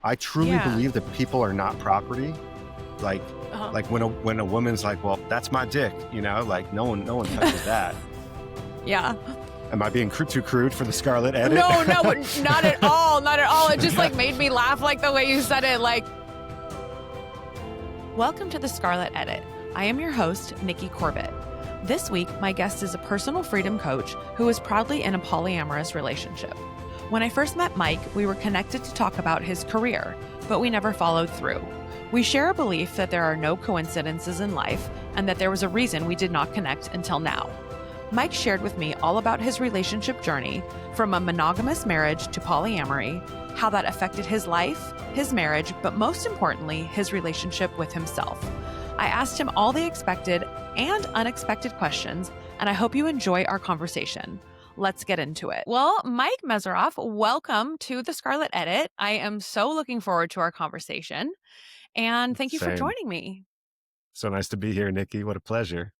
I truly Yeah. believe that people are not property. Like, Uh-huh. like when a woman's like, well, that's my dick, like no one touches that. Yeah. Am I being too crude for the Scarlet edit? No, not at all. Not at all. It just made me laugh the way you said it. Welcome to the Scarlet Edit. I am your host, Nikki Corbett. This week, my guest is a personal freedom coach who is proudly in a polyamorous relationship. When I first met Mike, we were connected to talk about his career, but we never followed through. We share a belief that there are no coincidences in life and that there was a reason we did not connect until now. Mike shared with me all about his relationship journey, from a monogamous marriage to polyamory, how that affected his life, his marriage, but most importantly, his relationship with himself. I asked him all the expected and unexpected questions, and I hope you enjoy our conversation. Let's get into it. Well, Mike Messeroff, welcome to the Scarlet Edit. I am so looking forward to our conversation, and thank you for Same. joining me. So nice to be here, Nikki. What a pleasure.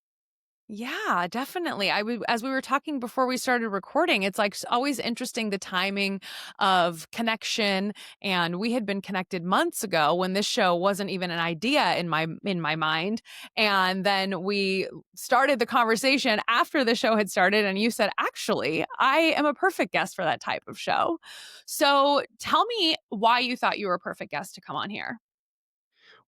Yeah, definitely. As we were talking before we started recording, it's always interesting the timing of connection. And we had been connected months ago when this show wasn't even an idea in my mind. And then we started the conversation after the show had started, and you said, "Actually, I am a perfect guest for that type of show." So tell me why you thought you were a perfect guest to come on here.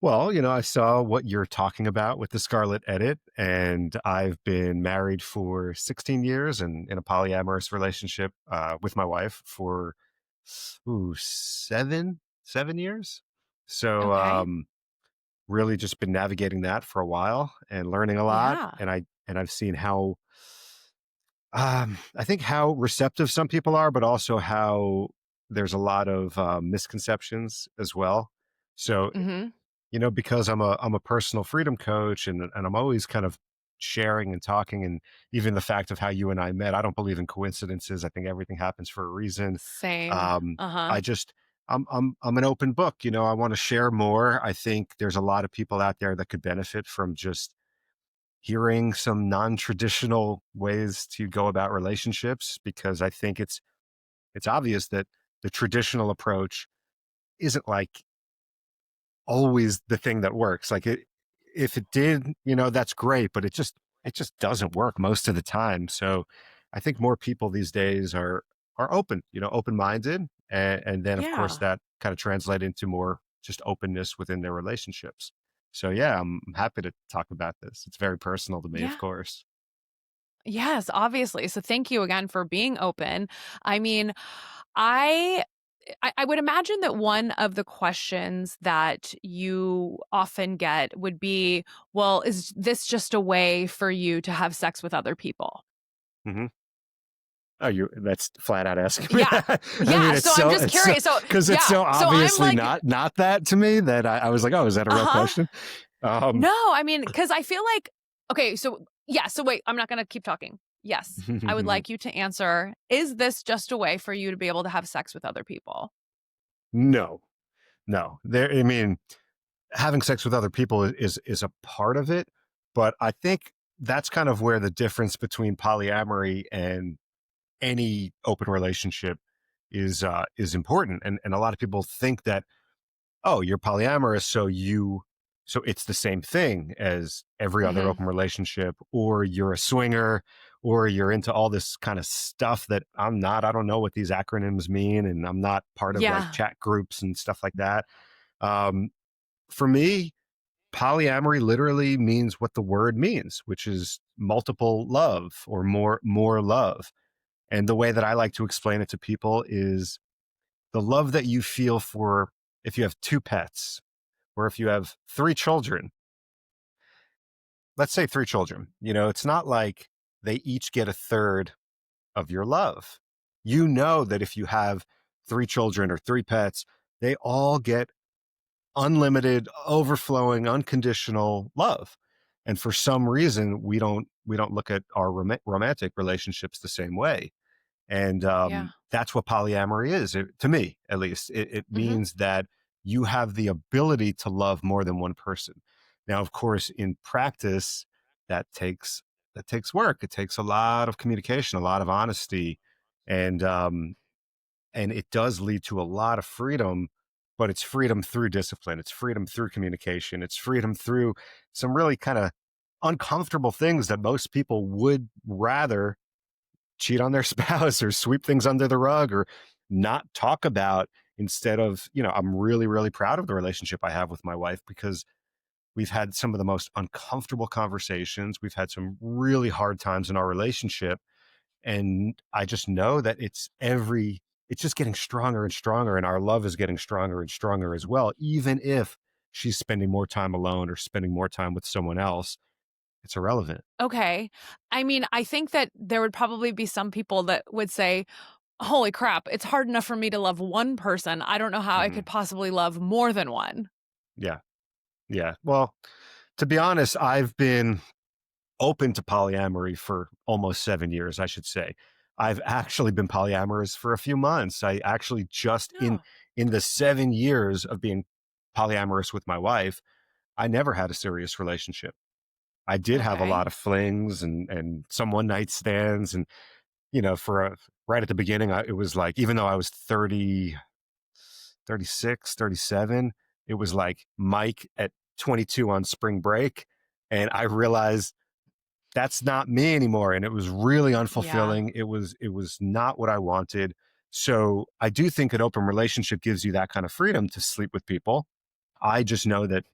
Well, I saw what you're talking about with the Scarlet edit, and I've been married for 16 years and in a polyamorous relationship with my wife for 7 years. So Okay. really just been navigating that for a while and learning a lot. Yeah. And I've seen how I think how receptive some people are, but also how there's a lot of misconceptions as well. So Mm-hmm. because I'm a personal freedom coach, and I'm always kind of sharing and talking, and even the fact of how you and I met, I don't believe in coincidences. I think everything happens for a reason. Same. Um, Uh-huh. I just I'm an open book. I want to share more. I think there's a lot of people out there that could benefit from just hearing some non-traditional ways to go about relationships, because I think it's obvious that the traditional approach isn't like always the thing that works. If it did, that's great, but it just doesn't work most of the time. So I think more people these days are open, open-minded. And then of course Yeah. that kind of translate into more just openness within their relationships. So yeah, I'm happy to talk about this. It's very personal to me, of Yeah. course. Yes, obviously. So thank you again for being open. I mean, I I would imagine that one of the questions that you often get would be, well, is this just a way for you to have sex with other people? Hmm. Oh, that's flat out asking me Yeah. that. I mean, Yeah. So I'm just it's so, curious. So because it's yeah. so So I'm obviously not that to me that I was like, oh, is that a real uh-huh. question? Um, No, I mean, because I feel like, okay, so yeah, so wait, I'm not going to keep talking. Yes, I would like you to answer, is this just a way for you to be able to have sex with other people? no, no. I mean, having sex with other people is a part of it, but I think that's kind of where the difference between polyamory and any open relationship is important. And a lot of people think that, oh, you're polyamorous, so it's the same thing as every other Hmm. open relationship, or you're a swinger, or you're into all this kind of stuff that I'm not. I don't know what these acronyms mean, and I'm not part of like Yeah. chat groups and stuff like that. Um, for me, polyamory literally means what the word means, which is multiple love or more love. And the way that I like to explain it to people is the love that you feel for if you have two pets, or if you have three children. Let's say three children. It's not like they each get a third of your love. You know that if you have three children or three pets, they all get unlimited, overflowing, unconditional love. And for some reason, we don't look at our romantic relationships the same way. And Yeah. that's what polyamory is, to me, at least. It Hmm. means that you have the ability to love more than one person. Now, of course, in practice, that takes that takes work. It takes a lot of communication, a lot of honesty, and and it does lead to a lot of freedom. but it's freedom through discipline. It's freedom through communication. It's freedom through some really kind of uncomfortable things that most people would rather cheat on their spouse or sweep things under the rug or not talk about. Instead of, I'm really, really proud of the relationship I have with my wife because we've had some of the most uncomfortable conversations. We've had some really hard times in our relationship. And I just know that it's just getting stronger and stronger. And our love is getting stronger and stronger as well. Even if she's spending more time alone or spending more time with someone else, it's irrelevant. Okay. I mean, I think that there would probably be some people that would say, holy crap, it's hard enough for me to love one person. I don't know how I Hmm. could possibly love more than one. Yeah. Yeah. Well, to be honest, I've been open to polyamory for almost 7 years, I should say. I've actually been polyamorous for a few months. I actually just Oh, in the 7 years of being polyamorous with my wife, I never had a serious relationship. I did have a lot okay. of flings and some one night stands. And, right at the beginning, it was like, even though I was 30, 36, 37, it was like Mike at 22 on spring break. And I realized that's not me anymore. And it was really Yeah. unfulfilling. It was not what I wanted. So I do think an open relationship gives you that kind of freedom to sleep with people. I just know that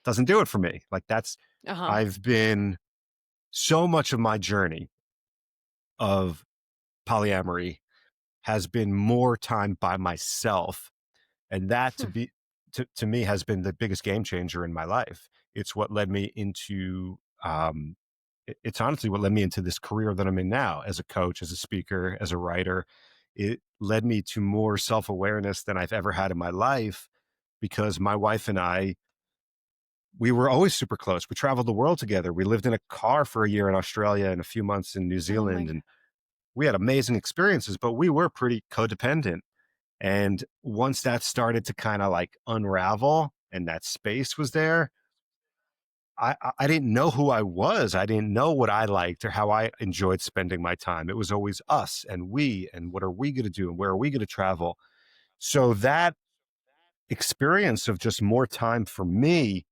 doesn't do it for me. Like Uh-huh. I've been so much of my journey of polyamory has been more time by myself. And that Hmm. to me has been the biggest game changer in my life. It's what led me into, it's honestly what led me into this career that I'm in now as a coach, as a speaker, as a writer. It led me to more self-awareness than I've ever had in my life because my wife and I, we were always super close. We traveled the world together. We lived in a car for a year in Australia and a few months in New Oh my Zealand. God. And we had amazing experiences, but we were pretty codependent. And once that started to kind of like unravel and that space was there, I didn't know who I was. I didn't know what I liked or how I enjoyed spending my time. It was always us and we and what are we going to do and where are we going to travel. So that experience of just more time for me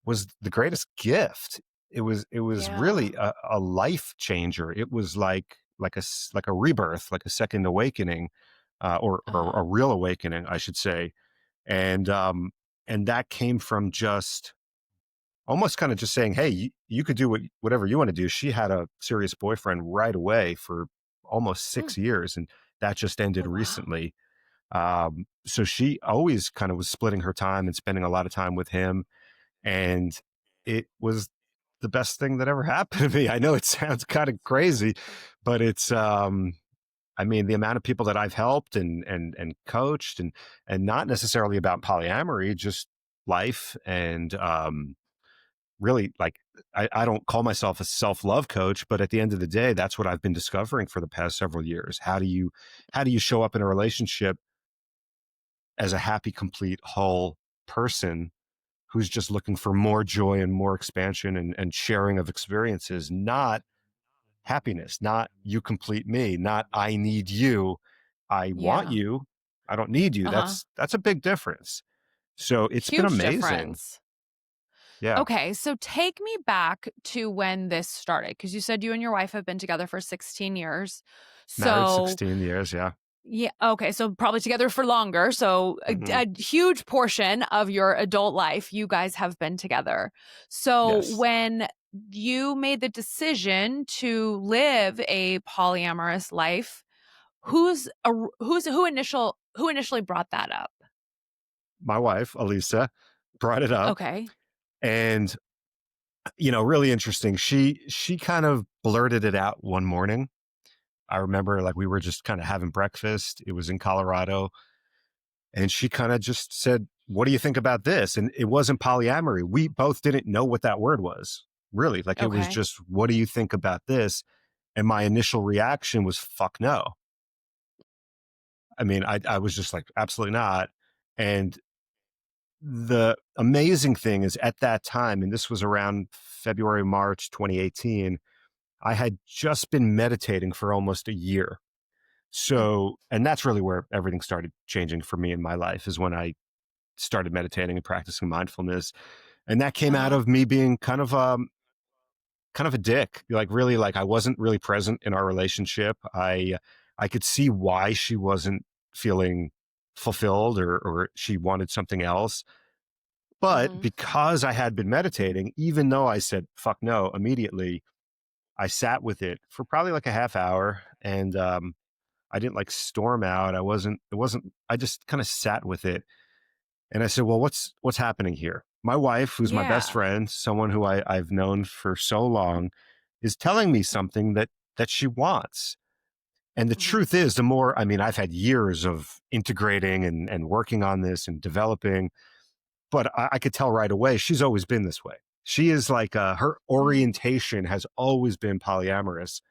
was the greatest gift. It was Yeah. really a life changer. It was like a rebirth, like a second awakening, or Uh-huh. a real awakening, I should say. And that came from just almost kind of just saying, hey, you could do whatever you want to do. She had a serious boyfriend right away for almost Hmm. 6 years, and that just ended Oh, wow. recently. So she always kind of was splitting her time and spending a lot of time with him, and it was the best thing that ever happened to me. I know it sounds kind of crazy, but it's I mean, the amount of people that I've helped and coached and not necessarily about polyamory, just life and really like I don't call myself a self-love coach, but at the end of the day, that's what I've been discovering for the past several years. How do you show up in a relationship as a happy, complete, whole person who's just looking for more joy and more expansion and sharing of experiences, not happiness, not you complete me, not I need you, I want Yeah. you, I don't need you. Uh-huh. That's a big difference. So it's been Huge amazing. difference. Yeah. Okay, so take me back to when this started because you said you and your wife have been together for 16 years. Married So, 16 years. Yeah. yeah, okay, so probably together for longer. So, Hmm. a huge portion of your adult life, you guys have been together. So, Yes. when you made the decision to live a polyamorous life, who initially brought that up? My wife, Elisa, brought it up. Okay. And, really interesting. She kind of blurted it out one morning. I remember like we were just kind of having breakfast. It was in Colorado. And she kind of just said, what do you think about this? And it wasn't polyamory. We both didn't know what that word was, really. Like it was Okay. just, what do you think about this? And my initial reaction was, fuck no. I mean, I was just like, absolutely not. And the amazing thing is at that time, and this was around February, March 2018, I had just been meditating for almost a year. Mm. So, and that's really where everything started changing for me in my life is when I started meditating and practicing mindfulness. And that came out Uh-huh. of me being kind of a dick. Like really, like I wasn't really present in our relationship. I could see why she wasn't feeling fulfilled, or she wanted something else. But Mhm. because I had been meditating, even though I said fuck no immediately, I sat with it for probably like a half hour, and I didn't like storm out. I just kind of sat with it, and I said, well, what's happening here? My wife, who's my best Yeah. friend, someone who I've known for so long, is telling me something that she wants. And the Mhm. truth is, the more, I mean, I've had years of integrating and working on this and developing, but I could tell right away she's always been this way. She is like, her Mm. orientation has always been polyamorous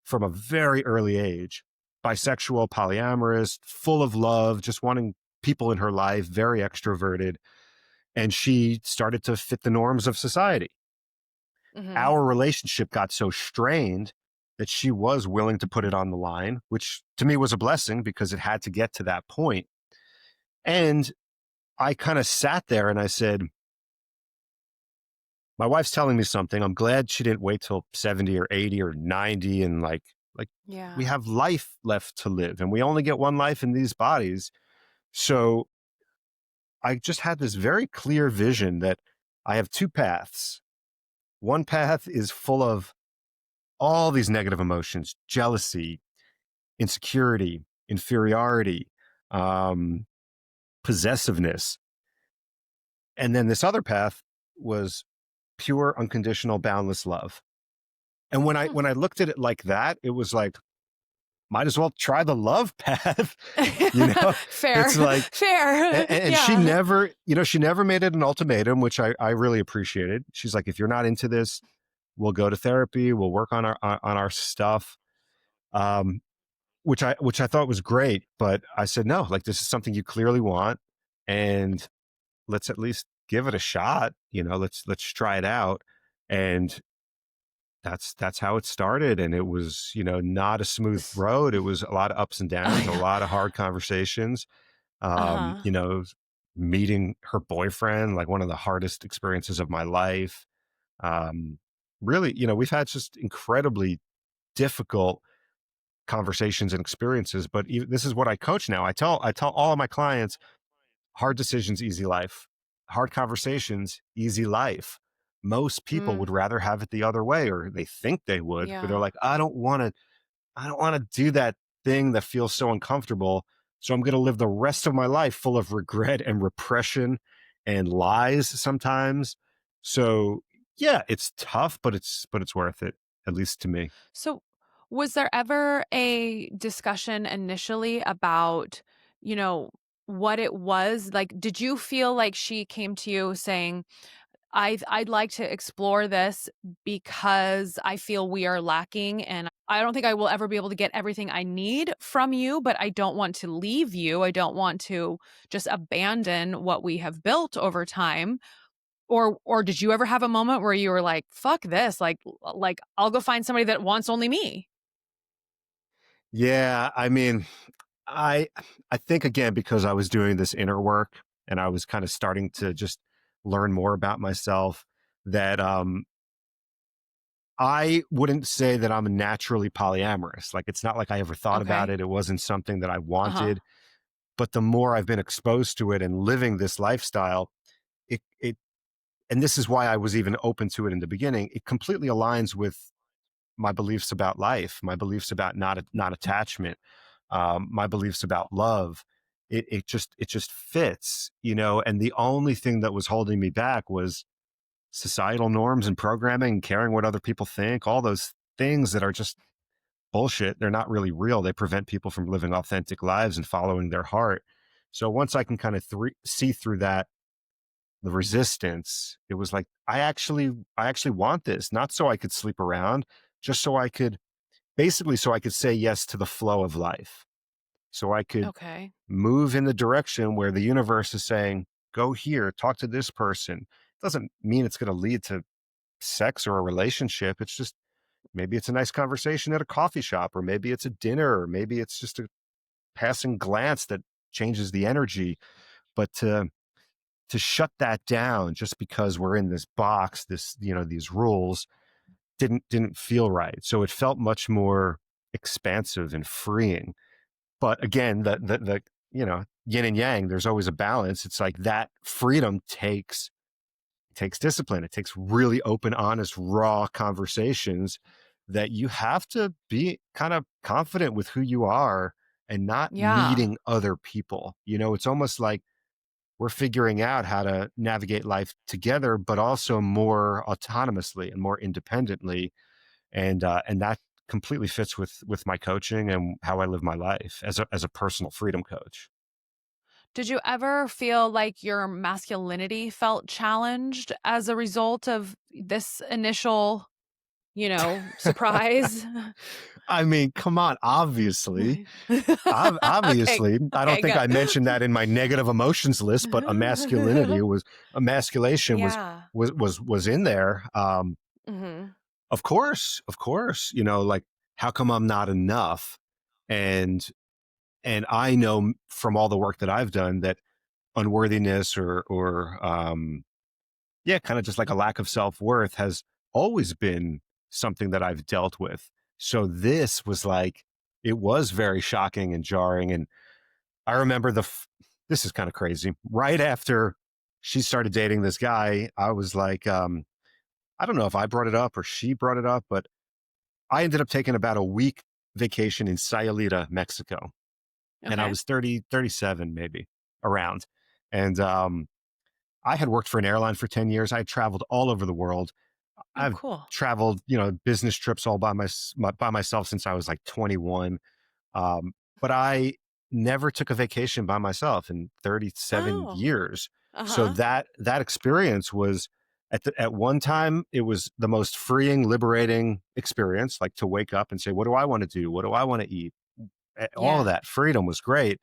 from a very early age. Bisexual, polyamorous, full of love, just wanting people in her life, very extroverted. And she started to fit the norms of society. Mhm. Our relationship got so strained that she was willing to put it on the line, which to me was a blessing because it had to get to that point. And I kind of sat there and I said, my wife's telling me something. I'm glad she didn't wait till 70 or 80 or 90 and like we Yeah. have life left to live and we only get one life in these bodies. So I just had this very clear vision that I have two paths. One path is full of all these negative emotions, jealousy, insecurity, inferiority, um, possessiveness. And then this other path was pure, unconditional, boundless love. And when I Hmm. when I looked at it like that, it was like, might as well try the love path. you know, Fair. it's like, Fair. and she Yeah. never, she never made it an ultimatum, which I really appreciated. She's like, if you're not into this, we'll go to therapy. We'll work on our stuff. Um, which I thought was great, but I said no. Like this is something you clearly want, and let's at least give it a shot. Let's try it out, and that's how it started. And it was not a smooth S- road. It was a lot of ups and Oh downs, a yeah. lot of hard conversations. Um, Uh-huh. you know, meeting her boyfriend, like one of the hardest experiences of my life. Um, Really, we've had just incredibly difficult conversations and experiences. But even, this is what I coach now. I tell all of my clients, hard decisions, easy life. Hard conversations, easy life. Most people Mm, would rather have it the other way, or they think they would, but they're yeah. like, I don't want to do that thing that feels so uncomfortable. So I'm going to live the rest of my life full of regret and repression and lies sometimes. So yeah, it's tough, but it's worth it, at least to me. So, was there ever a discussion initially about, you know, what it was? Like, did you feel like she came to you saying, I'd like to explore this because I feel we are lacking and I don't think I will ever be able to get everything I need from you, but I don't want to leave you. I don't want to just abandon what we have built over time. Or did you ever have a moment where you were like, fuck this, like I'll go find somebody that wants only me? Yeah, I mean, I I think again because I was doing this inner work and I was kind of starting to just learn more about myself, that I wouldn't say that I'm naturally polyamorous. Like it's not like I ever thought about Okay. it. It wasn't something that I Uh-huh. wanted, but the more I've been exposed to it and living this lifestyle, it and this is why I was even open to it in the beginning. It completely aligns with my beliefs about life, my beliefs about not attachment, my beliefs about love. It just fits, And the only thing that was holding me back was societal norms and programming, and caring what other people think. All those things that are just bullshit. They're not really real. They prevent people from living authentic lives and following their heart. So once I can kind of see through that, the resistance, it was like I actually want this, not so I could sleep around, just so I could basically so I could say yes to the flow of life. So I could Okay. move in the direction where the universe is saying, go here, talk to this person. It doesn't mean it's going to lead to sex or a relationship. It's just maybe it's a nice conversation at a coffee shop, or maybe it's a dinner, or maybe it's just a passing glance that changes the energy. But to shut that down just because we're in this box, this, these rules didn't feel right. So it felt much more expansive and freeing. But again, the yin and yang, there's always a balance. It's like that freedom takes discipline. It takes really open, honest, raw conversations that you have to be kind of confident with who you are and not Yeah. needing other people. It's almost like we're figuring out how to navigate life together, but also more autonomously and more independently. And that completely fits with my coaching and how I live my life as a personal freedom coach. Did you ever feel like your masculinity felt challenged as a result of this initial, surprise? I mean, come on, obviously. Okay. Obviously, I don't Okay, think good. I mentioned that in my negative emotions list, but emasculation Yeah. was in there. Mhm. Of course, like how come I'm not enough? And and I know from all the work that I've done that unworthiness or yeah, kind of just like a lack of self-worth has always been something that I've dealt with. So this was like it was very shocking and jarring. And I remember this is kind of crazy. Right after she started dating this guy, I was like, I don't know if I brought it up or she brought it up, but I ended up taking about a week vacation in Sayulita, Mexico. And I Okay. was 30, 37, maybe around. And I had worked for an airline for 10 years. I had traveled all over the world. Oh, I've cool. traveled, business trips all by myself since I was like 21. But I never took a vacation by myself in 37 Oh. years. So Uh-huh. that experience was at one time it was the most freeing, liberating experience, like to wake up and say, what do I want to do? What do I want to eat? All of Yeah. that freedom was great.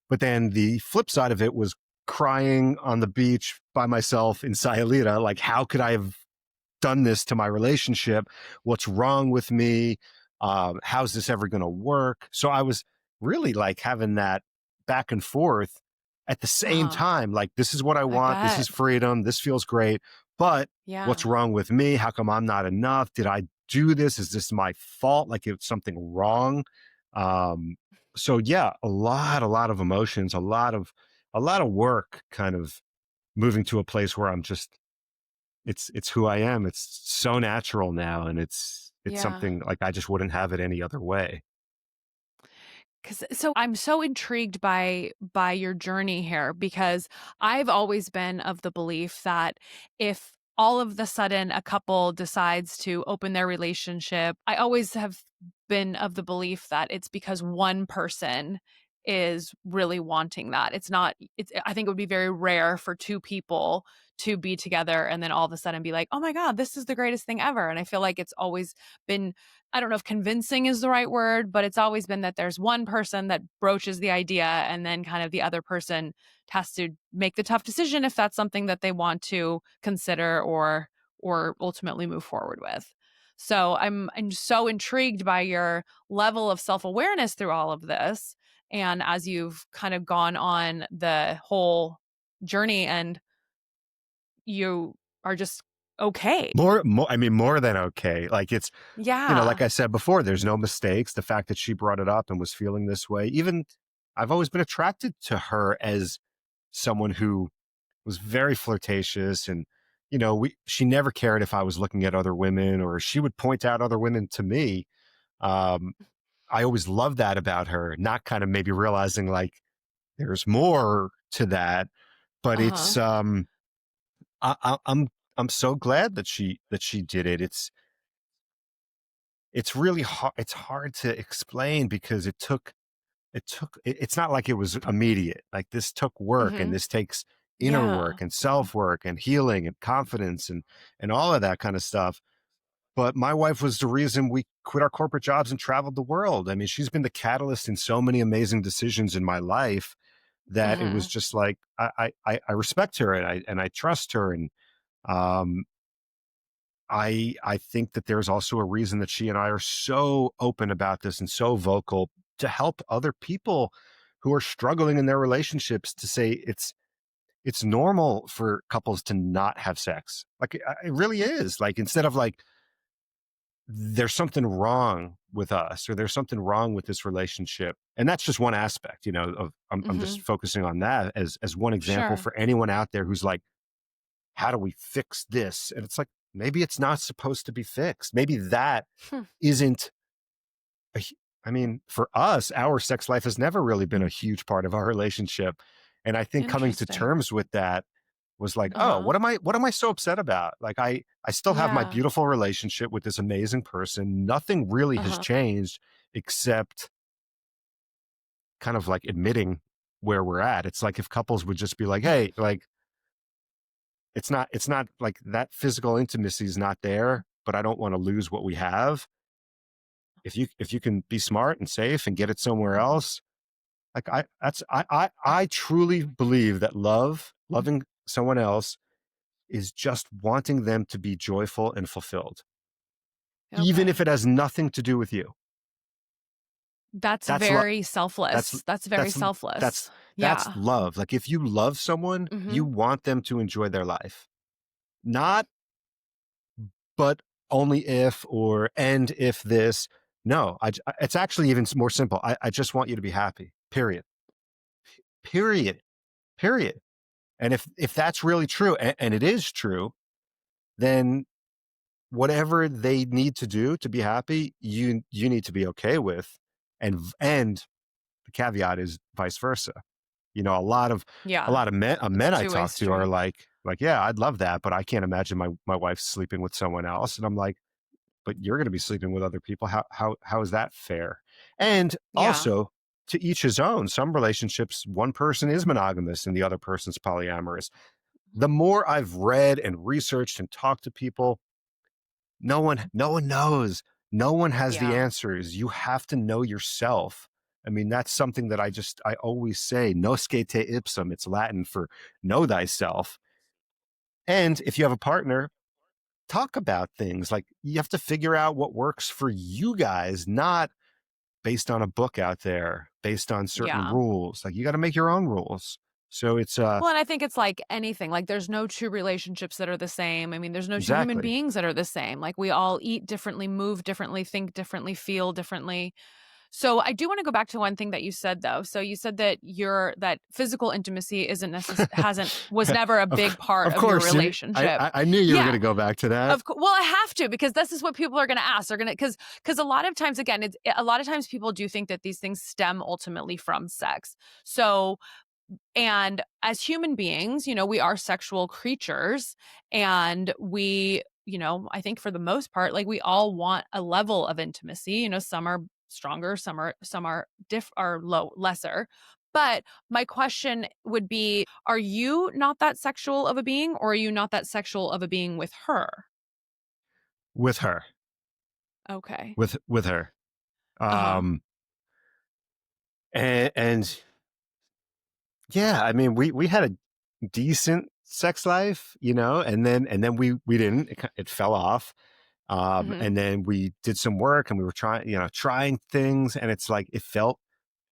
But then the flip side of it was crying on the beach by myself in Sayulita. Like, how could I have done this to my relationship? What's wrong with me? How's this ever going to work? So I was really like having that back and forth at the same Uh-huh. time. Like, this is what I I want. This is bet. freedom. This feels great. But what's Yeah. wrong with me? How come I'm not enough? Did I do this? Is this my fault? Like, it's something wrong. Um, so yeah, a lot of emotions, a lot of work kind of moving to a place where I'm just it's who I am. It's so natural now, and it's Yeah. something like I just wouldn't have it any other way. 'Cause so I'm so intrigued by your journey here because I've always been of the belief that if all of the sudden a couple decides to open their relationship, I always have been of the belief that it's because one person is really wanting that. It's I think it would be very rare for two people to be together and then all of a sudden be like, "Oh my god, this is the greatest thing ever." And I feel like it's always been, I don't know if convincing is the right word, but it's always been that there's one person that broaches the idea and then kind of the other person has to make the tough decision if that's something that they want to consider or ultimately move forward with. So I'm so intrigued by your level of self-awareness through all of this and as you've kind of gone on the whole journey and you are just okay. I mean, more than okay. Like it's, like Yeah. I said before, there's no mistakes. The fact that she brought it up and was feeling this way, even I've always been attracted to her as someone who was very flirtatious and she never cared if I was looking at other women or she would point out other women to me. Um, I always loved that about her, not kind of maybe realizing like there's more to that, but Uh-huh. I'm so glad that she did it. It's really hard. It's hard to explain because it's not like it was immediate. Like this took work and Mhm. this takes inner Yeah. work and self work and healing and confidence and all of that kind of stuff. But my wife was the reason we quit our corporate jobs and traveled the world. I mean, she's been the catalyst in so many amazing decisions in my life that it was Mhm. just like I respect her and I trust her and um I think that there's also a reason that she and I are so open about this and so vocal to help other people who are struggling in their relationships to say it's normal for couples to not have sex. Like it really is. Like instead of like there's something wrong with us or there's something wrong with this relationship, and that's just one aspect, of I'm just Hmm. focusing on that as one example Sure. for anyone out there who's like, how do we fix this? And it's like, maybe it's not supposed to be fixed. Maybe that Hmm. isn't I mean, for us, our sex life has never really been a huge part of our relationship. And I think coming to Interesting. terms with that was like, oh, Uh-huh. what am I so upset about? Like I still have my Yeah. beautiful relationship with this amazing person. Nothing really has Uh-huh. changed except kind of like admitting where we're at. It's like if couples would just be like, hey, like it's not like that physical intimacy is not there, but I don't want to lose what we have. If you can be smart and safe and get it somewhere else, like I truly believe that loving someone else is just wanting them to be joyful and fulfilled, even if Okay. it has nothing to do with you. That's That's love. very That's selfless. That's very that's selfless. that's Yeah. love. Like if you love someone, you Hmm. want them to enjoy their life, not but only if or and if this. No, it's actually even more simple. I just want you to be happy. Period. Period. Period. And if that's really true, and it is true, then whatever they need to do to be happy, you need to be okay with. And the caveat is vice versa. A Yeah. lot of It's a men I two-way talk to are street. like, yeah, I'd love that, but I can't imagine my wife sleeping with someone else. And I'm like, but you're going to be sleeping with other people. How is that fair? And Yeah. also, to each his own. Some relationships, one person is monogamous and the other person's polyamorous. The more I've read and researched and talked to people, no one knows. No one has the Yeah. answers. You have to know yourself. I mean, that's something that I always say, nosce te ipsum. It's Latin for know thyself. And if you have a partner, talk about things. Like you have to figure out what works for you guys, not based on a book out there, based on certain Yeah. rules. Like you got to make your own rules. So it's Well, and I think it's like anything. Like there's no two relationships that are the same. I mean, there's no two human exactly. beings that are the same. Like we all eat differently, move differently, think differently, feel differently. So I do want to go back to one thing that you said though. So you said that that physical intimacy isn't hasn't was never a of, big part of of your course, relationship. I knew you were going Yeah. to go back to that. Well, I have to because this is what people are going to ask. They're going to because a lot of times, again, a lot of times people do think that these things stem ultimately from sex. So, and as human beings, we are sexual creatures, and I think for the most part, like we all want a level of intimacy. Some are stronger, some are are lesser. But my question would be, are you not that sexual of a being, or are you not that sexual of a being with her? With her, Okay. with her. Uh-huh. Um, and yeah, I mean, we had a decent sex life, and then we didn't. It fell off. Mhm. And then we did some work, and we were trying things, and it's like it felt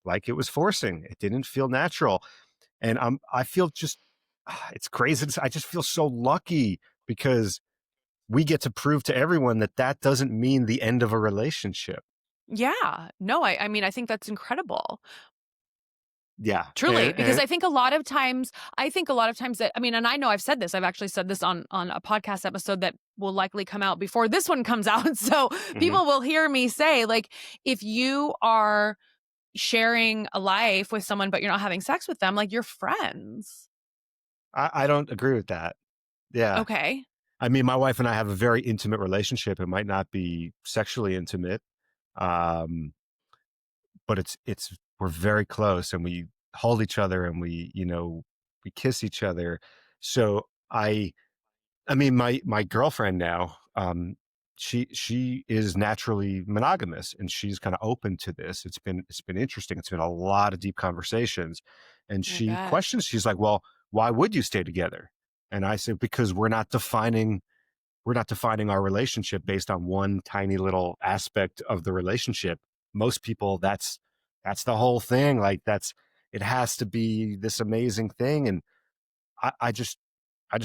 like it was forcing. It didn't feel natural, and I feel just it's crazy. I just feel so lucky because we get to prove to everyone that that doesn't mean the end of a relationship. Yeah. No, I mean, I think that's incredible. Yeah, Truly, because I think a lot of times that, I mean, and I know I've said this, I've actually said this on a podcast episode that will likely come out before this one comes out. So mhm. people will hear me say, like, if you are sharing a life with someone, but you're not having sex with them, like, you're friends. I don't agree with that. Yeah, Okay. I mean, my wife and I have a very intimate relationship. It might not be sexually intimate, um, but it's we're very close, and we hold each other, and we kiss each other. So I mean, my girlfriend now, she is naturally monogamous, and she's kind of open to this. It's been interesting. It's been a lot of deep conversations, and I she bet. questions. She's like, "Well, why would you stay together?" And I said, "Because we're not defining our relationship based on one tiny little aspect of the relationship. Most people, that's the whole thing. Like it has to be this amazing thing, and I just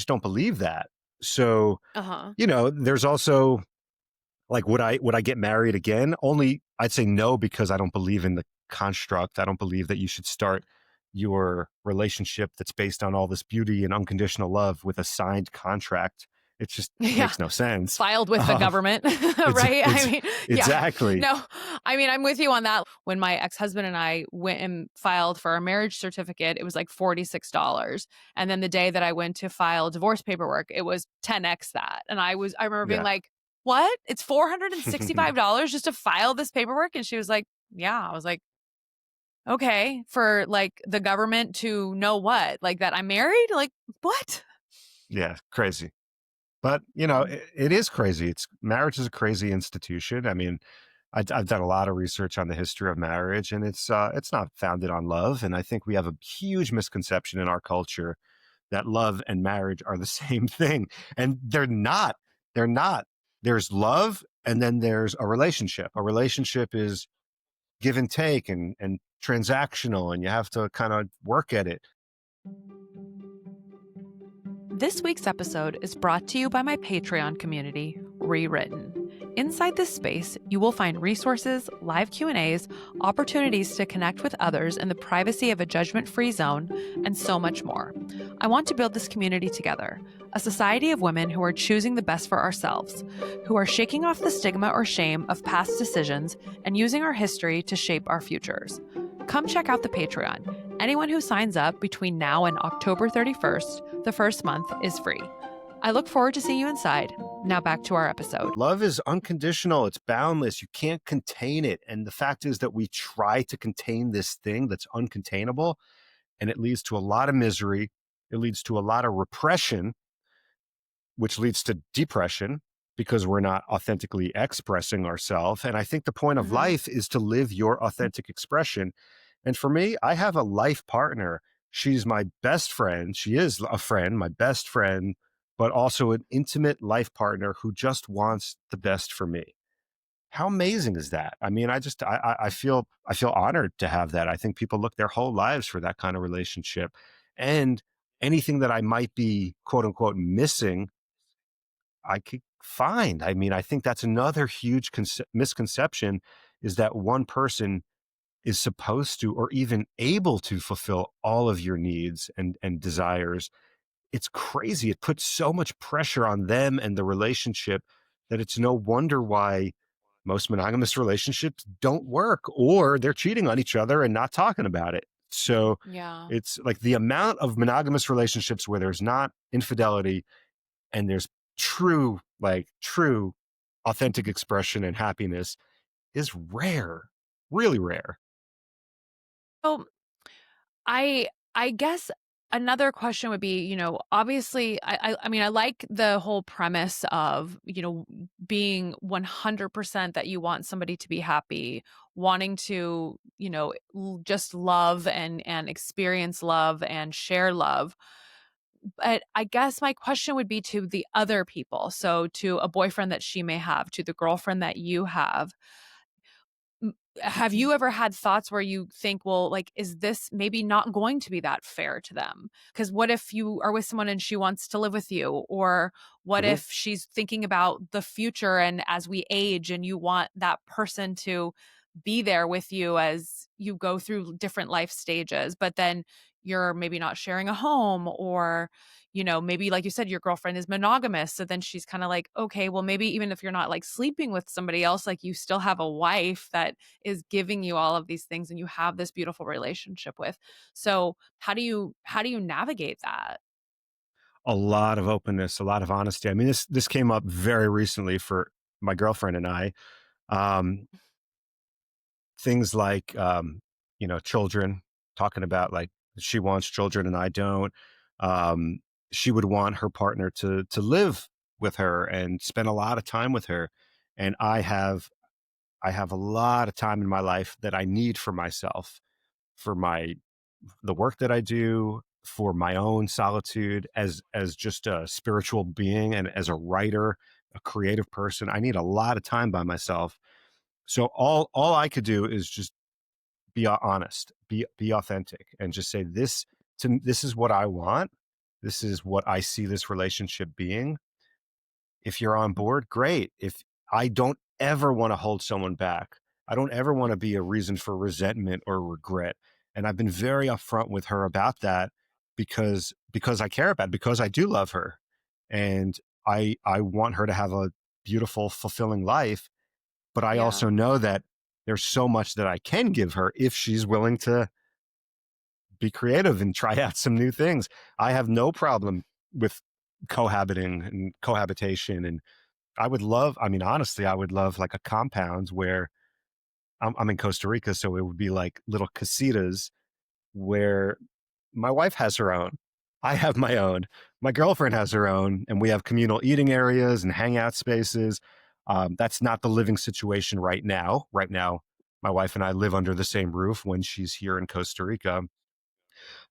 don't believe that. So, Uh-huh. there's also like, would I get married again? Only I'd say no, because I don't believe in the construct. I don't believe that you should start your relationship that's based on all this beauty and unconditional love with a signed contract. It just Yeah. makes no sense. Filed with the Um, government, it's right? I it's mean, yeah. exactly. No, I mean, I'm with you on that. When my ex-husband and I went and filed for our marriage certificate, it was like $46. And then the day that I went to file divorce paperwork, it was 10x that. And I remember being Yeah. like, "What? It's $465 just to file this paperwork?" And she was like, "Yeah." I was like, "Okay, for like the government to know what? Like that I'm married? Like what?" Yeah, crazy. But Mm. it is crazy. It's Marriage is a crazy institution. I mean, I've done a lot of research on the history of marriage, and it's not founded on love. And I think we have a huge misconception in our culture that love and marriage are the same thing, and they're not. They're not. There's love, and then there's a relationship. A relationship is give and take and transactional, and you have to kind of work at it. This week's episode is brought to you by my Patreon community, Rewritten. Inside this space, you will find resources, live Q&As, opportunities to connect with others in the privacy of a judgment-free zone, and so much more. I want to build this community together, a society of women who are choosing the best for ourselves, who are shaking off the stigma or shame of past decisions and using our history to shape our futures. Come check out the Patreon. Anyone who signs up between now and October 31st, the first month, is free. I look forward to seeing you inside. Now back to our episode. Love is unconditional. It's boundless. You can't contain it. And the fact is that we try to contain this thing that's uncontainable, and it leads to a lot of misery. It leads to a lot of repression, which leads to depression because we're not authentically expressing ourselves. And I think the point of Mhm. life is to live your authentic expression. And for me, I have a life partner. She's my best friend. She is a friend, my best friend, but also an intimate life partner who just wants the best for me. How amazing is that? I mean, I feel honored to have that. I think people look their whole lives for that kind of relationship. And anything that I might be quote unquote missing, I could find. I mean, I think that's another huge misconception, is that one person is supposed to or even able to fulfill all of your needs and desires. It's crazy. It puts so much pressure on them and the relationship that it's no wonder why most monogamous relationships don't work, or they're cheating on each other and not talking about it. So Yeah. it's like the amount of monogamous relationships where there's not infidelity and there's true authentic expression and happiness is rare, really rare. So I guess another question would be, obviously I mean, I like the whole premise of, being 100% that you want somebody to be happy, wanting to, just love and experience love and share love. But I guess my question would be to the other people. So to a boyfriend that she may have, to the girlfriend that you have. M Have you ever had thoughts where you think, "Well, like, is this maybe not going to be that fair to them? Because what if you are with someone and she wants to live with you? Or what Mhm. if she's thinking about the future and as we age and you want that person to be there with you as you go through different life stages, but then you're maybe not sharing a home or, maybe like you said, your girlfriend is monogamous. So then she's kind of like, okay, well, maybe even if you're not like sleeping with somebody else, like you still have a wife that is giving you all of these things and you have this beautiful relationship with. So how do you navigate that? A lot of openness, a lot of honesty. I mean, this came up very recently for my girlfriend and I. Um, Things like children, talking about like she wants children and I don't. Um, she would want her partner to live with her and spend a lot of time with her, and I have a lot of time in my life that I need for myself, for the work that I do, for my own solitude as just a spiritual being and as a writer, a creative person. I need a lot of time by myself. So all I could do is just be honest, be authentic, and just say this is what I want, This is what I see this relationship being. If you're on board, great. If I don't ever want to hold someone back, I don't ever want to be a reason for resentment or regret. And I've been very upfront with her about that because I care about it, because I do love her. And I want her to have a beautiful, fulfilling life. But I Yeah. also know that there's so much that I can give her if she's willing to be creative and try out some new things. I have no problem with cohabiting and cohabitation. And I would love, I mean, honestly, I would love like a compound where I'm in Costa Rica. So it would be like little casitas where my wife has her own. I have my own. My girlfriend has her own. And we have communal eating areas and hangout spaces. That's not the living situation right now. Right now, my wife and I live under the same roof when she's here in Costa Rica.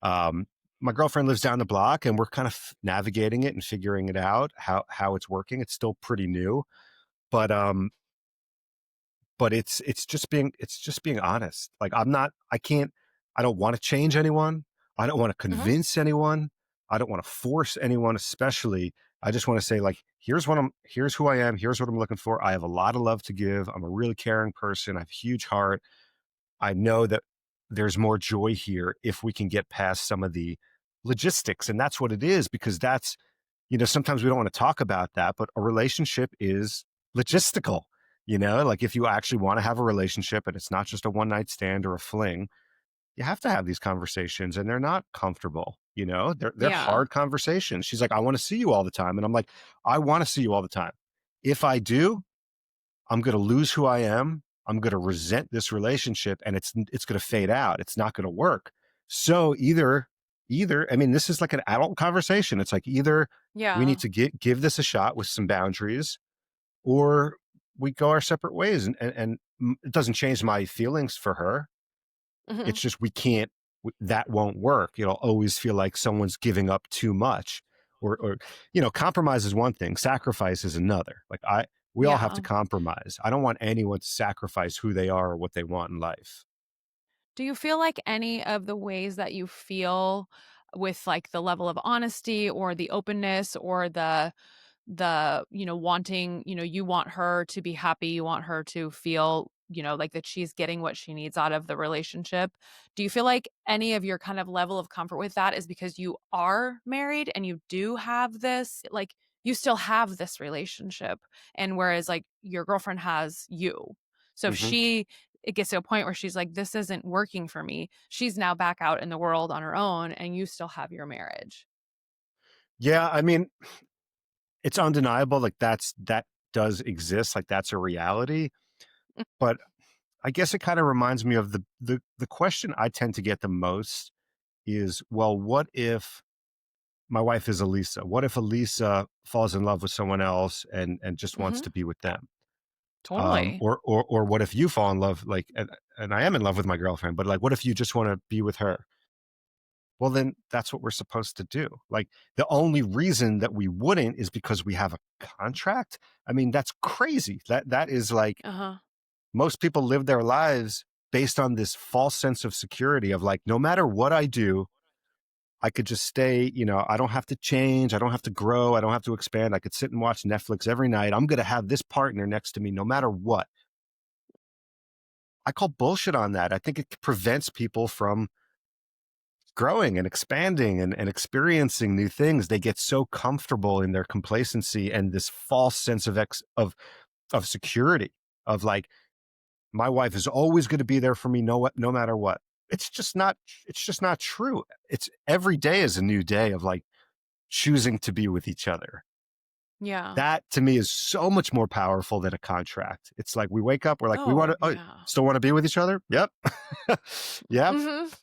Um, my girlfriend lives down the block, and we're kind of navigating it and figuring it out how it's working. It's still pretty new, but it's just being honest. Like I don't want to change anyone. I don't want to Hmm. convince anyone. I don't want to force anyone, especially. I just want to say, like, here's who I am, here's what I'm looking for. I have a lot of love to give. I'm a really caring person. I have a huge heart. I know that there's more joy here if we can get past some of the logistics. And that's what it is, because that's, sometimes we don't want to talk about that, but a relationship is logistical. Like if you actually want to have a relationship and it's not just a one night stand or a fling, you have to have these conversations, and they're not comfortable. They're Yeah. hard conversations. She's like, I want to see you all the time. And I'm like, I want to see you all the time. If I do, I'm going to lose who I am. I'm going to resent this relationship, and it's going to fade out. It's not going to work. So I mean, this is like an adult conversation. It's like either we need Yeah. to give this a shot with some boundaries, or we go our separate ways. And it doesn't change my feelings for her. Hmm. It's just we can't. That won't work. You'll always feel like someone's giving up too much, or compromise is one thing, sacrifice is another. We all have to Yeah. compromise. I don't want anyone to sacrifice who they are or what they want in life. Do you feel like any of the ways that you feel with like the level of honesty or the openness or the wanting, you want her to be happy, you want her to feel, like that she's getting what she needs out of the relationship. Do you feel like any of your kind of level of comfort with that is because you are married and you do have this, like you still have this relationship, and whereas like your girlfriend has you. So if Hmm. it gets to a point where she's like, this isn't working for me, she's now back out in the world on her own and you still have your marriage. Yeah, I mean, it's undeniable. Like that does exist. Like that's a reality. But I guess it kind of reminds me of the question I tend to get the most is, well, what if my wife is Elisa? What if Elisa falls in love with someone else and just wants Hmm. to be with them? Totally. Or what if you fall in love, like, and I am in love with my girlfriend, but like, what if you just want to be with her? Well, then that's what we're supposed to do. Like, the only reason that we wouldn't is because we have a contract. I mean, that's crazy. That is like, Uh-huh. most people live their lives based on this false sense of security of like, no matter what I do, I could just stay, I don't have to change. I don't have to grow. I don't have to expand. I could sit and watch Netflix every night. I'm going to have this partner next to me no matter what. I call bullshit on that. I think it prevents people from growing and expanding and experiencing new things. They get so comfortable in their complacency and this false sense of security of like, my wife is always going to be there for me, no matter what. It's just not true. It's every day is a new day of like choosing to be with each other. Yeah. That to me is so much more powerful than a contract. It's like we wake up, we're like, we want Oh, to, yeah. still want to be with each other. Yep. Yep. Mhm.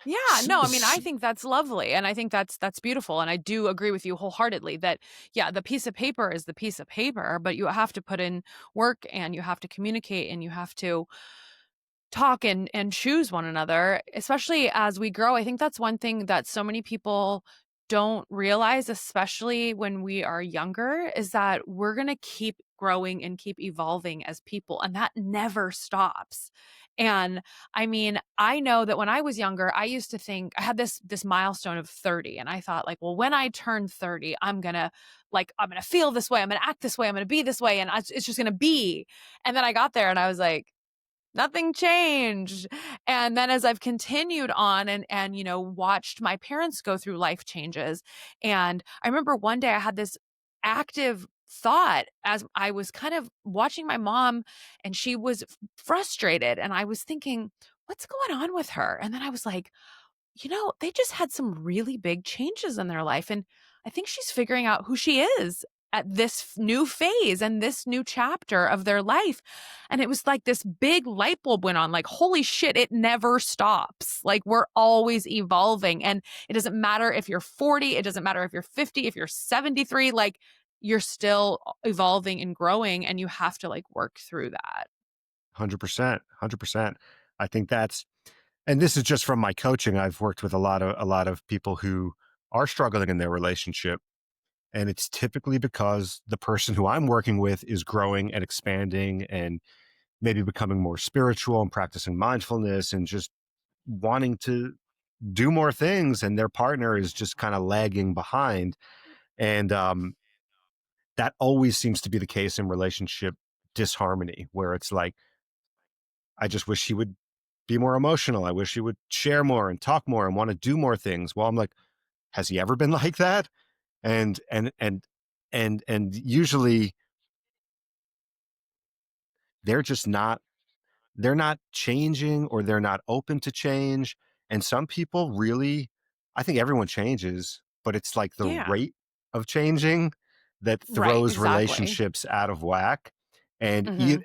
Yeah, no, I mean, I think that's lovely, and I think that's beautiful, and I do agree with you wholeheartedly that, yeah, the piece of paper is the piece of paper, but you have to put in work, and you have to communicate, and you have to talk and choose one another, especially as we grow. I think that's one thing that so many people don't realize, especially when we are younger, is that we're gonna keep growing and keep evolving as people, and that never stops. And I mean, I know that when I was younger, I used to think I had this milestone of 30 and I thought like, well, when I turn 30, I'm going to feel this way, I'm going to act this way, I'm going to be this way and it's just going to be. And then I got there and I was like, nothing changed. And then as I've continued on and watched my parents go through life changes, and I remember one day I had this active thought as I was kind of watching my mom and she was frustrated and I was thinking, what's going on with her? And then I was like, they just had some really big changes in their life. And I think she's figuring out who she is at this new phase and this new chapter of their life. And it was like this big light bulb went on like, holy shit, it never stops. Like we're always evolving. And it doesn't matter if you're 40, it doesn't matter if you're 50, if you're 73, like you're still evolving and growing and you have to like work through that. 100%, 100%. I think and this is just from my coaching. I've worked with a lot of people who are struggling in their relationship. And it's typically because the person who I'm working with is growing and expanding and maybe becoming more spiritual and practicing mindfulness and just wanting to do more things. And their partner is just kind of lagging behind. And that always seems to be the case in relationship disharmony, where it's like, I just wish he would be more emotional. I wish he would share more and talk more and want to do more things. Well, I'm like, has he ever been like that? And usually they're just not they're not changing, or they're not open to change. And some people really, I think everyone changes, but it's like the Yeah. rate of changing that Right. throws Exactly. relationships out of whack. And Hmm.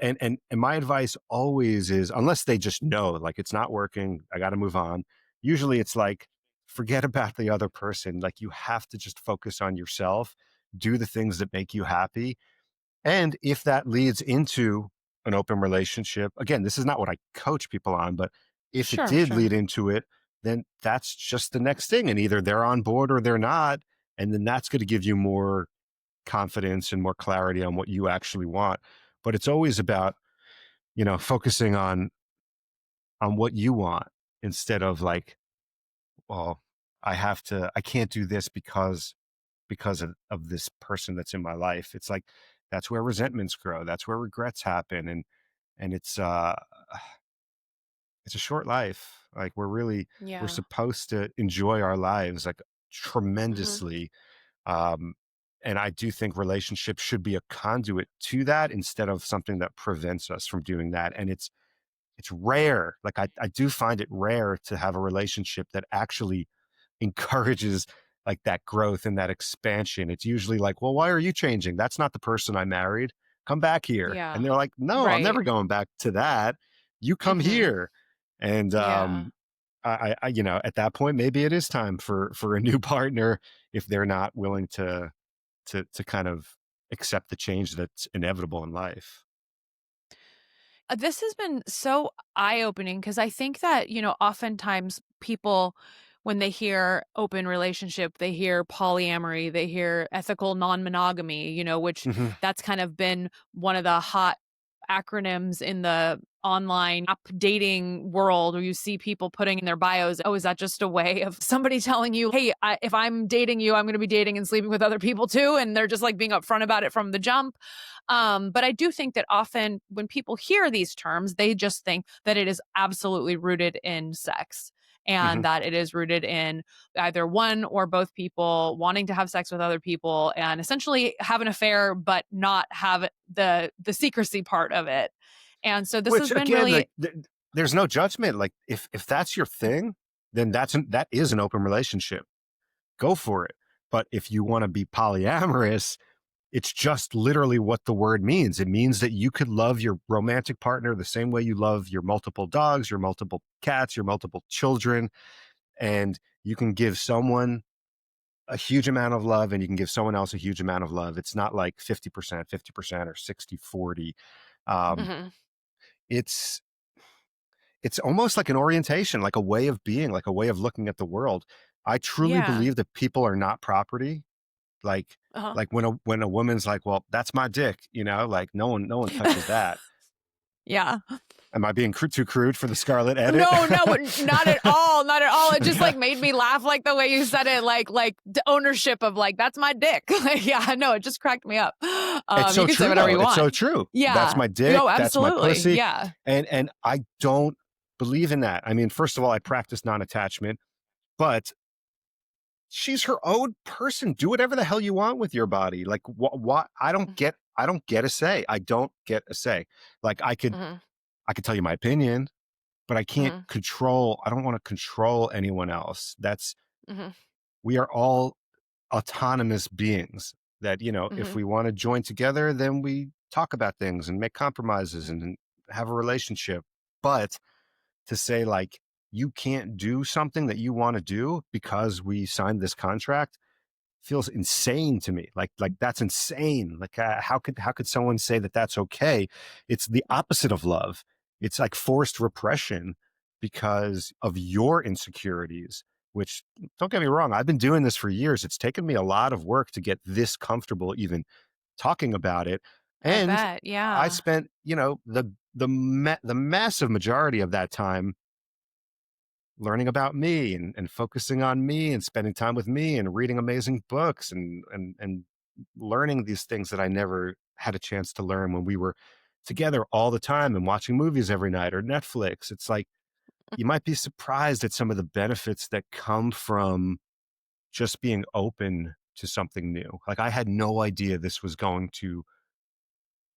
my advice always is, unless they just know like it's not working, I got to move on. Usually it's like, forget about the other person. Like, you have to just focus on yourself, do the things that make you happy. And if that leads into an open relationship, again, this is not what I coach people on, but if it Sure. did Sure. lead into it, then that's just the next thing. And either they're on board or they're not. And then that's going to give you more confidence and more clarity on what you actually want. But it's always about, focusing on what you want, instead of like, well, I can't do this because of this person that's in my life. It's like, that's where resentments grow. That's where regrets happen. And it's a short life. Like, we're Yeah. supposed to enjoy our lives like Hmm. tremendously. Um, and I do think relationships should be a conduit to that, instead of something that prevents us from doing that. And it's rare. Like, I do find it rare to have a relationship that actually encourages like that growth and that expansion. It's usually like, well, why are you changing? That's not the person I married. Come back here. And Yeah. they're like, no, I'm Right. never going back to that. You come Hmm. here. And Yeah. at that point, maybe it is time for a new partner, if they're not willing to kind of accept the change that's inevitable in life. This has been so eye-opening because I think that, oftentimes people, when they hear open relationship, they hear polyamory, they hear ethical non-monogamy, which Hmm. that's kind of been one of the hot acronyms in the online app dating world where you see people putting in their bios, oh, is that just a way of somebody telling you, hey, if I'm dating you, I'm going to be dating and sleeping with other people too? And they're just like being upfront about it from the jump. But I do think that often when people hear these terms, they just think that it is absolutely rooted in sex Hmm. and that it is rooted in either one or both people wanting to have sex with other people and essentially have an affair, but not have the secrecy part of it. And so this Which has been again, really like, there's no judgment. Like, if that's your thing, then that is an open relationship. Go for it. But if you want to be polyamorous, it's just literally what the word means. It means that you could love your romantic partner the same way you love your multiple dogs, your multiple cats, your multiple children. And you can give someone a huge amount of love and you can give someone else a huge amount of love. It's not like 50%, 50%, or 60/40. Um, Mhm. it's it's almost like an orientation, like a way of being, like a way of looking at the world. I truly Yeah. believe that people are not property. Like Uh-huh. like when a woman's like, well, that's my dick, like no one touches that. Yeah. Am I being too crude for the Scarlet edit? No, not at all. Not at all. It just like made me laugh, like the way you said it, like the ownership of like, that's my dick. Like, yeah, no, it just cracked me up. It's so You can true, say whatever though. you want. It's so true. Yeah. That's my dick. No, That's my absolutely. pussy. Yeah. And I don't believe in that. I mean, first of all, I practice non-attachment, but she's her own person. Do whatever the hell you want with your body. Like what I don't get a say. I don't get a say. Like I could tell you my opinion, but I can't control. I don't want to control anyone else. We are all autonomous beings that, if we want to join together, then we talk about things and make compromises and have a relationship. But to say like, you can't do something that you want to do because we signed this contract feels insane to me. Like that's insane. Like how could someone say that that's okay? It's the opposite of love. It's like forced repression because of your insecurities, which, don't get me wrong, I've been doing this for years. It's taken me a lot of work to get this comfortable even talking about it. And I bet, yeah. I spent, the massive majority of that time learning about me and focusing on me and spending time with me and reading amazing books and learning these things that I never had a chance to learn when we were together all the time and watching movies every night or Netflix. It's like, you might be surprised at some of the benefits that come from just being open to something new. Like I had no idea this was going to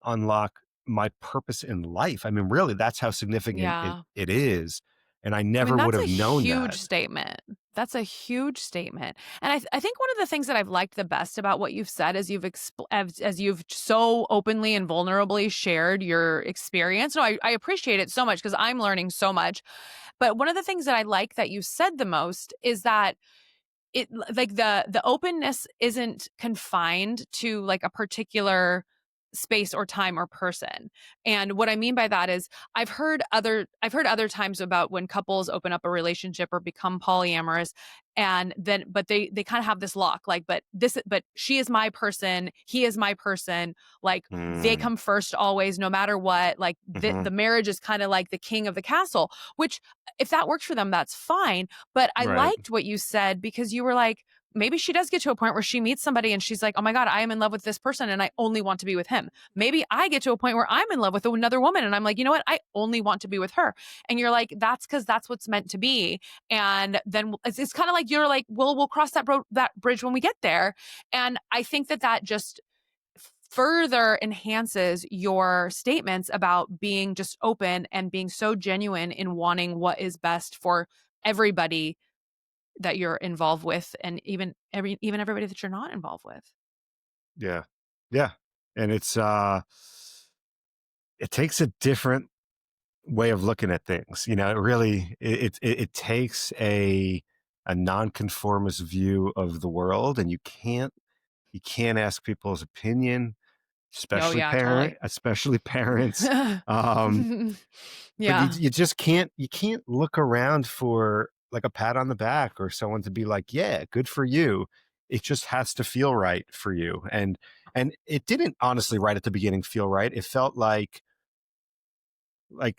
unlock my purpose in life. I mean, really, that's how significant it is. And I never would have known that. That's a huge statement. That's a huge statement. And I think one of the things that I've liked the best about what you've said is as you've so openly and vulnerably shared your experience. No, I appreciate it so much because I'm learning so much. But one of the things that I like that you said the most is that it like the openness isn't confined to like a particular space or time or person. And what I mean by that is I've heard other times about when couples open up a relationship or become polyamorous, and then but they kind of have this lock, like but she is my person, he is my person, like they come first always no matter what, like the marriage is kind of like the king of the castle, which if that works for them, that's fine. But I liked what you said because you were like, maybe she does get to a point where she meets somebody and she's like, oh my God, I am in love with this person and I only want to be with him. Maybe I get to a point where I'm in love with another woman and I'm like, you know what? I only want to be with her. And you're like, that's because that's what's meant to be. And then it's kind of like, you're like, well, we'll cross that bridge when we get there. And I think that just further enhances your statements about being just open and being so genuine in wanting what is best for everybody that you're involved with, and even everybody that you're not involved with. Yeah. And it's it takes a different way of looking at things. It really it takes a nonconformist view of the world, and you can't ask people's opinion, especially parents. Yeah. But you just can't look around for like a pat on the back or someone to be like, yeah, good for you. It just has to feel right for you. And it didn't, honestly, right at the beginning feel right. It felt like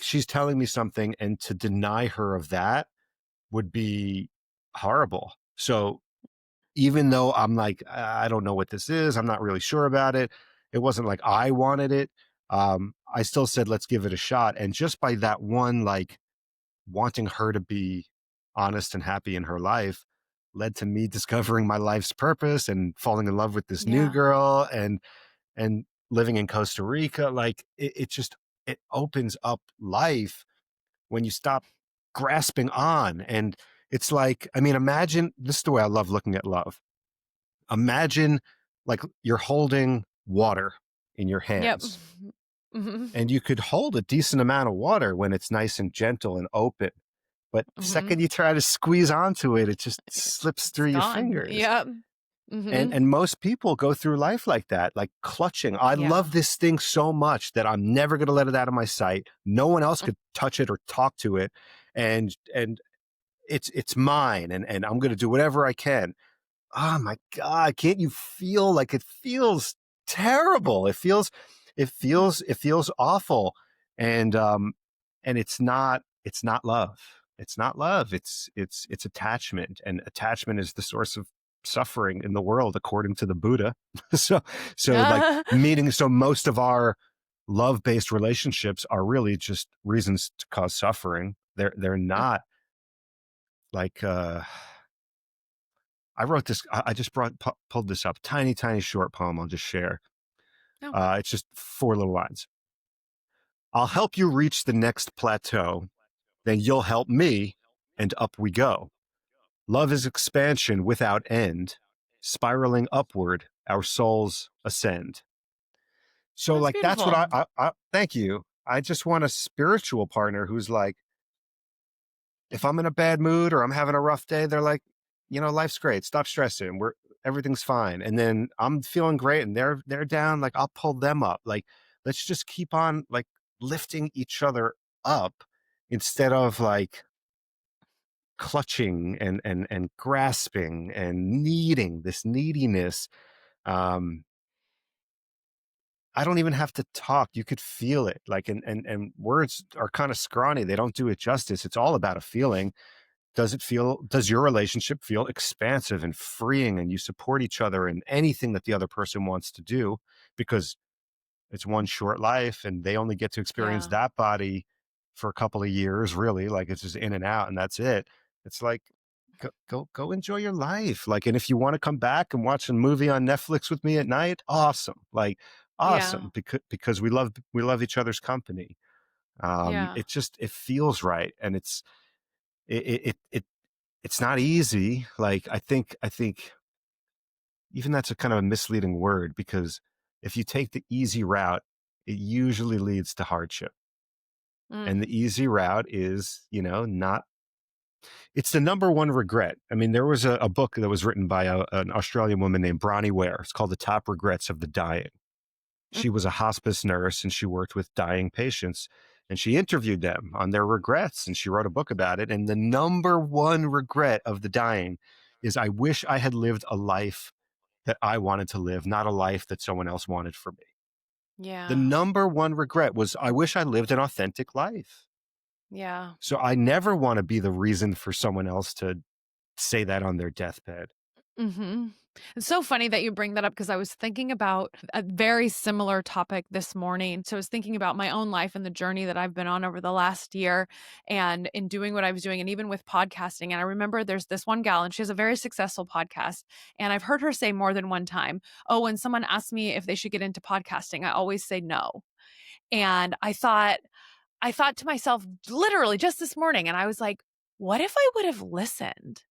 she's telling me something, and to deny her of that would be horrible. So even though I'm like, I don't know what this is, I'm not really sure about it, it wasn't like I wanted it. I still said, let's give it a shot. And just by that one, like wanting her to be honest and happy in her life, led to me discovering my life's purpose and falling in love with this new girl and living in Costa Rica. Like it opens up life when you stop grasping on. And it's like, I mean, imagine, this is the way I love looking at love. Imagine like you're holding water in your hands. And you could hold a decent amount of water when it's nice and gentle and open. But the second you try to squeeze onto it, it just slips through your fingers. Yep. And most people go through life like that, like clutching. I love this thing so much that I'm never going to let it out of my sight. No one else could touch it or talk to it. And it's mine. And I'm going to do whatever I can. Oh my God. Can't you feel like it feels terrible? It feels awful. And and it's not love. It's not love. It's attachment, and attachment is the source of suffering in the world, according to the Buddha. so like meaning, so most of our love-based relationships are really just reasons to cause suffering. They're not like I wrote this. I just pulled this up. Tiny short poem. I'll just share. Oh, It's just 4 little lines. I'll help you reach the next plateau, then you'll help me, and up we go. Love is expansion without end. Spiraling upward, our souls ascend. So, that's like, that's what beautiful. I thank you. I just want a spiritual partner who's like, if I'm in a bad mood or I'm having a rough day, they're like, life's great. Stop stressing. Everything's fine. And then I'm feeling great and they're down. Like, I'll pull them up. Like, let's just keep on like lifting each other up instead of like clutching and grasping and needing this neediness. Um, I don't even have to talk. You could feel it. Like, and words are kind of scrawny. They don't do it justice. It's all about a feeling. Does your relationship feel expansive and freeing, and you support each other in anything that the other person wants to do? Because it's one short life and they only get to experience Yeah. that body for a couple of years, really. Like, it's just in and out and that's it. It's like, go enjoy your life. Like, and if you want to come back and watch a movie on Netflix with me at night, awesome. Like, Yeah. awesome. Because we love each other's company. Yeah. It feels right. And it's not easy. Like, I think even that's a kind of a misleading word, because if you take the easy route, it usually leads to hardship. And Mm. the easy route is, not, it's the number one regret. I mean, there was a book that was written by an Australian woman named Bronnie Ware. It's called The Top Regrets of the Dying. Mm. She was a hospice nurse and she worked with dying patients, and she interviewed them on their regrets and she wrote a book about it. And the number one regret of the dying is, I wish I had lived a life that I wanted to live, not a life that someone else wanted for me. The Yeah. number one regret was, I wish I lived an authentic life. Yeah. So I never want to be the reason for someone else to say that on their deathbed. Mm-hmm. It's so funny that you bring that up because I was thinking about a very similar topic this morning. So I was thinking about my own life and the journey that I've been on over the last year and in doing what I was doing, and even with podcasting. And I remember there's this one gal and she has a very successful podcast. And I've heard her say more than one time, oh, when someone asks me if they should get into podcasting, I always say no. And I thought to myself literally just this morning, and I was like, what if I would have listened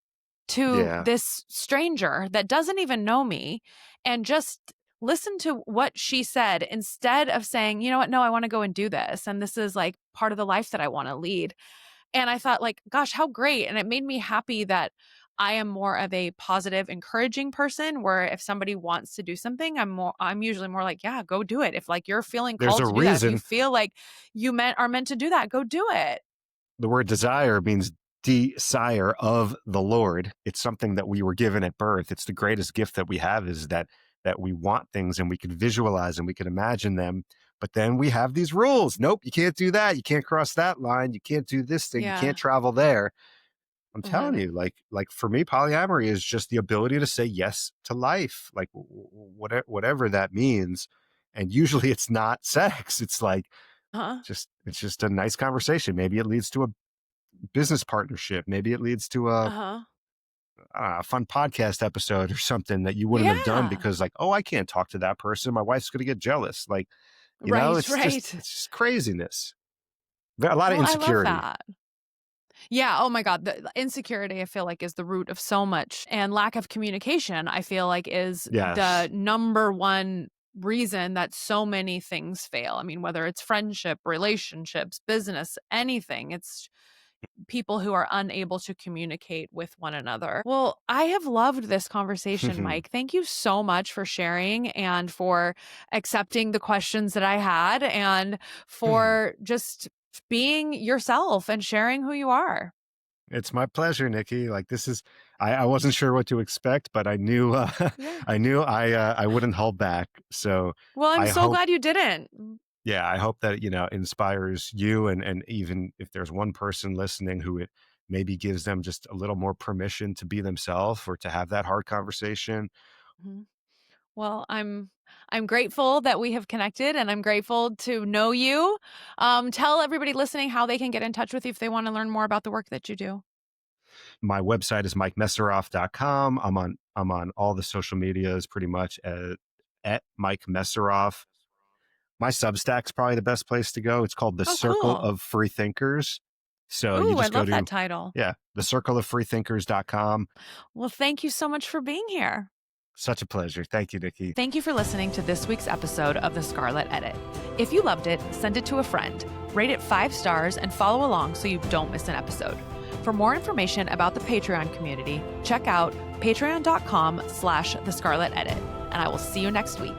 to Yeah. this stranger that doesn't even know me and just listen to what she said instead of saying, you know what, no, I want to go and do this. And this is like part of the life that I want to lead. And I thought, like, gosh, how great. And it made me happy that I am more of a positive, encouraging person where if somebody wants to do something, I'm usually more like, yeah, go do it. If like you're feeling There's called a to do that, if you reason. feel like are meant to do that, go do it. The word desire means desire of the Lord. It's something that we were given at birth. It's the greatest gift that we have, is that we want things and we can visualize and we can imagine them. But then we have these rules. Nope, you can't do that. You can't cross that line. You can't do this thing. You Yeah. can't travel there. I'm telling Hmm. you, like for me, polyamory is just the ability to say yes to life, like whatever that means. And usually it's not sex. It's like, Huh? it's just a nice conversation. Maybe it leads to a business partnership. Maybe it leads to Uh-huh. a fun podcast episode or something that you wouldn't have done Yeah. because, like, oh, I can't talk to that person. My wife's going to get jealous. Like, Right, it's just, right. craziness. A lot of Well, I love insecurity. that. Yeah, oh my God, the insecurity I feel like is the root of so much, and lack of communication I feel like is the Yes. number one reason that so many things fail. I mean, whether it's friendship, relationships, business, anything, it's people who are unable to communicate with one another. Well, I have loved this conversation, Mike. Thank you so much for sharing and for accepting the questions that I had and for just being yourself and sharing who you are. It's my pleasure, Nikki. Like, this is, I wasn't sure what to expect, but I knew, Yeah. I knew I wouldn't hold back. So Well, I'm I so hope, glad you didn't. Yeah, I hope that, inspires you, and even if there's one person listening who it maybe gives them just a little more permission to be themselves or to have that hard conversation. Mhm. Well, I'm grateful that we have connected, and I'm grateful to know you. Tell everybody listening how they can get in touch with you if they want to learn more about the work that you do. My website is mikemesseroff.com. I'm on all the social medias pretty much at Mike Messeroff. My Substack's probably the best place to go. It's called The Oh, Circle cool. of Free Thinkers. So you Ooh, I just go love that to, title. yeah, thecircleoffreethinkers.com. Well, thank you so much for being here. Such a pleasure. Thank you, Nikki. Thank you for listening to this week's episode of the Scarlet Edit. If you loved it, send it to a friend, rate it 5 stars, and follow along so you don't miss an episode. For more information about the Patreon community, check out patreon.com/thescarletedit, and I will see you next week.